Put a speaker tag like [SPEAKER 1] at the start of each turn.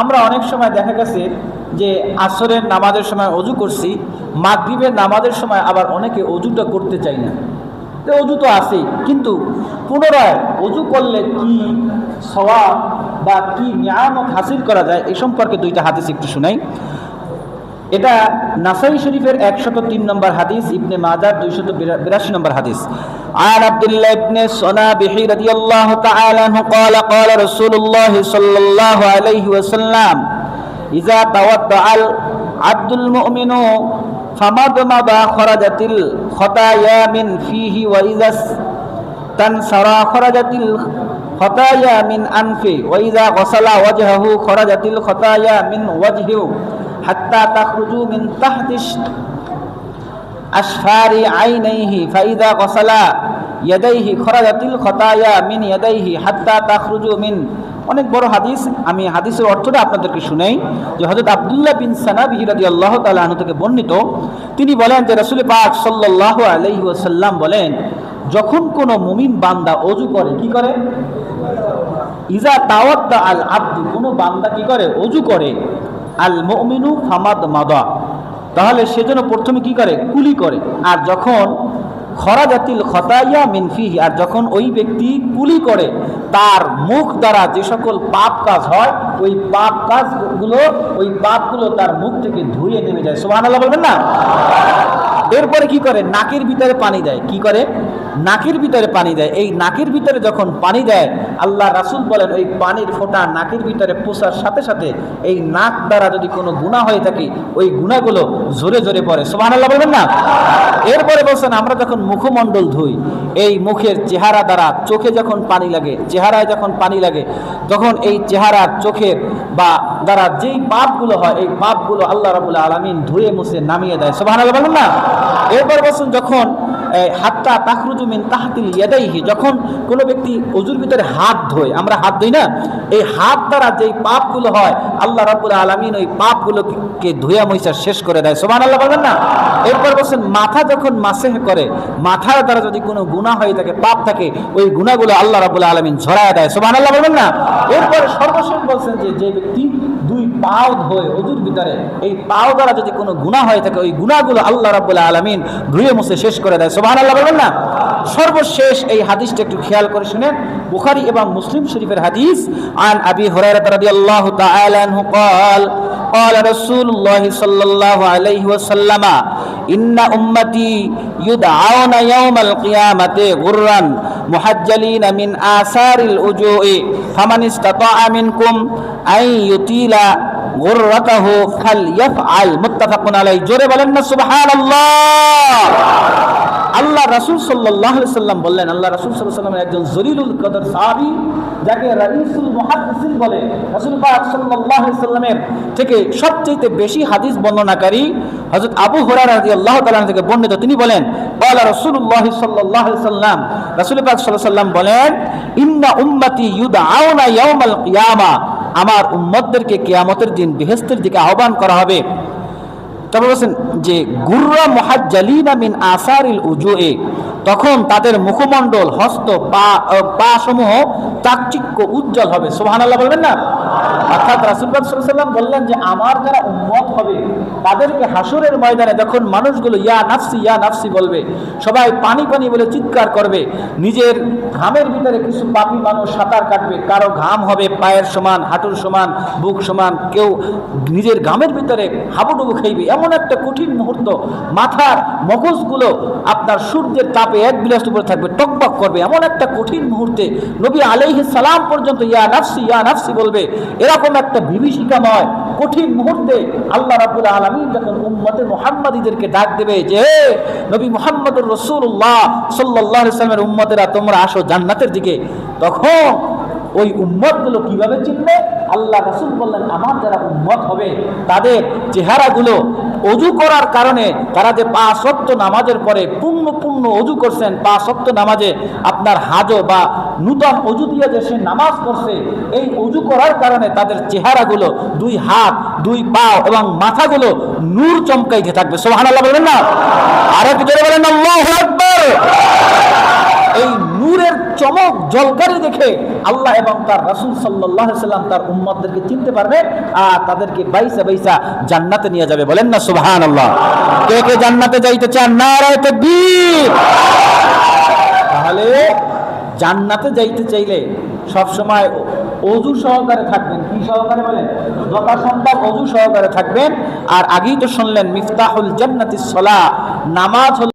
[SPEAKER 1] আমরা অনেক সময় দেখা গেছে যে আসরের নামাজের সময় অজু করছি, মাগরিবের নামাজের সময় আবার অনেকে অজুটা করতে চাই না। তো অজু তো আছেই, কিন্তু পুনরায় অজু করলে কি সওয়াব বা কি নিয়ামত হাসিল করা যায় এই সম্পর্কে দুইটা হাদিস একটু শুনাই। এটা নাসাই শরীফের 103 নম্বর হাদিস, ইবনে মাজাহ 282 নম্বর হাদিস। عن عبد الله بن صنابح رضي الله تعالى عنه قال قال رسول الله صلى الله عليه وسلم إذا توضأ العبد المؤمن فمضمض خرجت الخطايا من فيه وإذا استنثر خرجت الخطايا من أنفه وإذا غسل وجهه خرجت الخطايا من وجهه حتى تخرج من تحت أشفار عينيه فإذا غسل يديه خرجت الخطايا من يديه حتى تخرج من। অনেক বড় হাদিস, আমি হাদিসের অর্থটা আপনাদেরকে শুনাই। যে হযরত আব্দুল্লাহ বিন সানাবিহি রাদিয়াল্লাহু তাআলা আনহু থেকে বর্ণিত, তিনি বলেন যে রাসূল পাক সাল্লাল্লাহু আলাইহি ওয়াসাল্লাম বলেন, যখন কোনো মুমিন বান্দা ওযু করে, কি করে? ইজা তাওয়াদ্দা আল আব্দু, কোনো বান্দা কি করে? ওযু করে। আল মুমিনু ফামাদমাদা, তাহলে সেজন্য প্রথমে কি করে? কুলি করে। আর যখন খরাজাতিল খতায়া মিন ফিহি, আর যখন ওই ব্যক্তি কুলি করে, তার মুখ দ্বারা যে সকল পাপ কাজ হয়, ওই পাপ কাজগুলো, ওই পাপগুলো তার মুখ থেকে ধুয়ে নেমে যায়। সুবহানাল্লাহ বলবেন না? এরপরে কি করে? নাকের ভিতরে পানি দেয়। কি করে? নাকের ভিতরে পানি দেয়। এই নাকের ভিতরে যখন পানি দেয়, আল্লাহ রাসূল বলেন ওই পানির ফোঁটা নাকের ভিতরে পোষার সাথে সাথে এই নাক দ্বারা যদি কোনো গুনাহ হয়ে থাকে, ওই গুনাহগুলো ঝরে ঝরে পড়ে। সুবহানাল্লাহ বলবেন না? এরপরে বলছেন আমরা যখন মুখমণ্ডল ধুই, এই মুখের চেহারা দ্বারা চোখে যখন পানি লাগে, চেহারায় যখন পানি লাগে, তখন এই চেহারার চোখের বা দ্বারা যেই পাপগুলো হয়, এই পাপগুলো আল্লাহ রাব্বুল আলামিন ধুয়ে মুছে নামিয়ে দেয়। সুবহানাল্লাহ বলবেন না? এরপর বলছেন যখন হাত্তা তাখরুজু মিন তাহতিল ইয়াদাইহি, যখন কোনো ব্যক্তি ওযুর ভিতরে হাত ধোয়, আমরা হাত ধুই না, এই হাত দ্বারা যেই পাপগুলো হয় আল্লাহ রাব্বুল আলামিন ওই পাপগুলোকে ধুয়ে মুছে শেষ করে দেয়। সুবহানাল্লাহ বলবেন না? এরপর বলছেন মাথা যখন মাসেহ করে, মাথার দ্বারা যদি কোনো গুনাহ হয়ে থাকে, পাপ থাকে, ওই গুনাহগুলো আল্লাহ রাব্বুল আলামিন ঝরায় দেয়। সুবহানাল্লাহ বলবেন না? এরপর সর্বশেষ বলছেন যে ব্যক্তি দুই পাও ধোয় ওযুর ভিতরে, এই পাও দ্বারা যদি কোনো গুনাহ হয়ে থাকে, ওই গুনাহগুলো আল্লাহ রাব্বুল আলামিন ধুয়ে মুছে শেষ করে দেয়। সুবহানাল্লাহ বলবেন না? সর্বশেষ এই হাদিসটা একটু খেয়াল করে শুনেন, বুখারী এবং মুসলিম শরীফের হাদিস। আন আবি হুরায়রা রাদিয়াল্লাহু তাআলা আনহু قال قال رسول الله صلى الله عليه وسلم إن أمتي يدعون يوم القيامة غرا محجلين من آثار الوجوء فمن استطاع منكم أن يطيل غرته فليفعل متفق عليه। জোরে বলেন না সুবহানাল্লাহ। আল্লাহ রাসূল সাল্লাল্লাহু আলাইহি সাল্লাম বললেন, আল্লাহ রাসূল সাল্লাল্লাহু আলাইহি সাল্লাম একজন জলিলুল কদর সাহাবী, যাকে রাইসুল মুহাদ্দিসিন বলে। রাসূল পাক সাল্লাল্লাহু আলাইহি সাল্লামের থেকে সবচেয়ে বেশি হাদিস বর্ণনাকারী হযরত আবু হুরায়রা রাদিয়াল্লাহু তাআলা থেকে বর্ণিত। তিনি বলেন, ক্বালা রাসূলুল্লাহ সাল্লাল্লাহু আলাইহি সাল্লাম, রাসূল পাক সাল্লাল্লাহু আলাইহি সাল্লাম বলেন, ইন্না উম্মতি ইউদআউনা ইয়াউমাল কিয়ামা, আমার উম্মতদেরকে কিয়ামতের দিন বেহেশতের দিকে আহ্বান করা হবে। তবে বলছেন যে গুররা মুহাজ্জালিনা মিন আসারিল উজুয়ে, তখন তাদের মুখমণ্ডল, হস্ত, পা সমূহ চাকচিক্য উজ্জ্বল হবে। সুবহানাল্লাহ বলবেন না? অর্থাৎ রাসূল পাক সাল্লাল্লাহু আলাইহি ওয়াসাল্লাম বললেন যে আমার যারা উম্মত হবে তাদেরকে হাসরের ময়দানে যখন মানুষগুলো ইয়া নাফসি বলবে, সবাই পানি পানি বলে চিৎকার করবে, নিজের ঘামের ভিতরে কিছু পাপী মানুষ সাঁতার কাটবে, কারো ঘাম হবে পায়ের সমান, হাঁটুর সমান, বুক সমান, কেউ নিজের ঘামের ভিতরে হাবুডুবু খাইবে। এমন একটা কঠিন মুহূর্ত, মাথার মগজগুলো আপনার সূর্যের তাপে এক বিলাস উপরে থাকবে, টকবক করবে। এমন একটা কঠিন মুহূর্তে নবী আলাইহিস সালাম পর্যন্ত ইয়া নাফসি বলবে। এরকম একটা বিভীষিকাময় কঠিন মুহূর্তে আল্লাহ রাব্বুল আলামিন যখন উম্মতে মুহাম্মাদীদেরকে ডাক দেবে যে নবী মুহাম্মদুর রাসূলুল্লাহ সাল্লাল্লাহু আলাইহি ওয়াসাল্লামের উম্মতেরা তোমরা আসো জান্নাতের দিকে, তখন ওই উম্মতগুলো কিভাবে চিনবে? আল্লাহ রাসূল বললেন আমার যারা উম্মত হবে তাদের চেহারাগুলো ওযু করার কারণে, তারা যে 5 ওয়াক্ত নামাজের পরে পূর্ণ ওযু করছেন, 5 ওয়াক্ত নামাজে আপনার হাজো বা নূতন ওযু দিয়ে যে সে নামাজ পড়ছে, এই ওযু করার কারণে তাদের চেহারাগুলো, 2 হাত, 2 পা এবং মাথাগুলো নূর চমকাইতে থাকবে। সুবহানাল্লাহ বলবেন না? আর একটু জোরে বলেন আল্লাহু আকবার। এই নূরের চমক জলকারি দেখে আল্লাহ এবং তার রাসূল সাল্লাল্লাহু আলাইহি সাল্লাম তার উম্মতদেরকে চিনতে পারবে আর তাদেরকে বাইসা বাইসা জান্নাতে নিয়ে যাবে। বলেন না সুবহানাল্লাহ। কে কে জান্নাতে যাইতে চান? নারায়ে তাকবীর। তাহলে জান্নাতে যাইতে চাইলে সব সময় ওযু সহকারে থাকবেন। কি সহকারে বলেন? যথাসম্ভব ওযু সহকারে থাকবেন। আর আগেই তো শুনলেন মিফতাহুল জান্নাতিস সালাহ, নামাজ